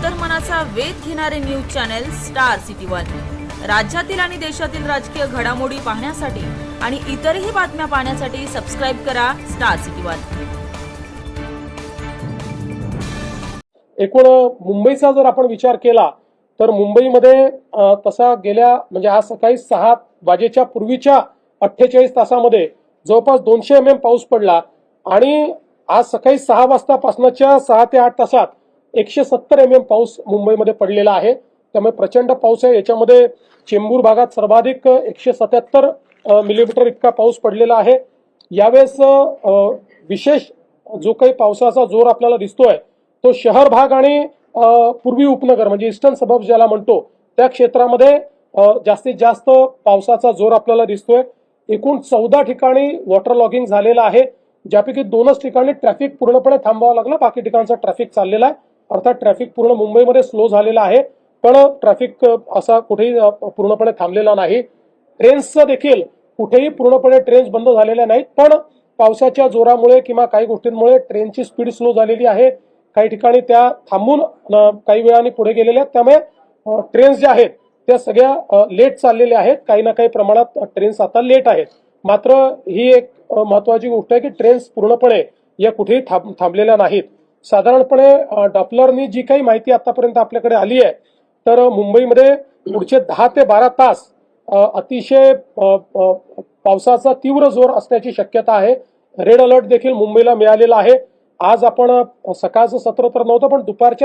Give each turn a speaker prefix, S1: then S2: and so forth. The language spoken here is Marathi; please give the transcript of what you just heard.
S1: अंतर्मनाचा वेध घेणारे news channel star city one. राज्यातील आणि देशातील राजकीय घडामोडी पाहण्यासाठी आणि इतरही बातम्या पाहण्यासाठी सबस्क्राइब करा स्टार सिटी वन।
S2: एकूण मुंबईचा जर आपण विचार केला तर मुंबईमध्ये तसा गेल्या म्हणजे आज सकाळी 6 वाजेच्या पूर्वीच्या 48 तासामध्ये जवळपास 200 mm पाऊस पडला आणि आज सकाळी 6 वाजतापासूनच्या 6 ते 8 तासात 170 mm पाऊस मुंबईमध्ये पडलेला आहे। त्यामुळे प्रचंड पाऊस आहे। याच्यामध्ये चेंबूर भागात सर्वाधिक 177 मिलीमीटर इतका पाऊस पडलेला आहे। यावेळेस विशेष जो काही पावसाचा जोर आपल्याला दिसतोय तो शहर भाग आणि पूर्वी उपनगर म्हणजे ईस्टर्न सबर्ब्स ज्याला म्हणतो त्या क्षेत्रामध्ये जास्तीत जास्त पावसाचा जोर आपल्याला दिसतोय। एकूण 14 ठिकाणी वॉटर लॉगिंग झालेलं आहे, ज्यापैकी 2च ठिकाणी ट्रॅफिक पूर्णपणे थांबवावं लागलं, बाकी ठिकाणचा ट्रॅफिक चाललेला आहे। अर्थात ट्रॅफिक पूर्ण मुंबईमध्ये स्लो झालेला आहे, पण ट्रॅफिक असा कुठेही पूर्णपणे थांबलेला नाही। ट्रेन्सचं देखील कुठेही पूर्णपणे ट्रेन्स बंद झालेल्या नाहीत, पण पावसाच्या जोरामुळे किंवा काही गोष्टींमुळे ट्रेनची स्पीड स्लो झालेली आहे। काही ठिकाणी त्या थांबून काही वेळाने पुढे गेलेल्या आहेत, त्यामुळे ट्रेन्स ज्या आहेत त्या सगळ्या लेट चाललेल्या आहेत। काही ना काही प्रमाणात ट्रेन्स आता लेट आहेत। मात्र ही एक महत्त्वाची गोष्ट आहे की ट्रेन्स पूर्णपणे या कुठेही थांबलेल्या नाहीत। साधारणपणे डॉपलरनी जी काही माहिती आतापर्यंत आपल्याकडे आली आहे तर मुंबईमध्ये पुढचे 10 ते 12 तास अतिशय पावसाचा तीव्र जोर असण्याची शक्यता आहे। रेड अलर्ट देखील मुंबईला मिळालेला आहे। आज आपण सकाळचं सत्र तर नव्हतं, पण दुपारच्या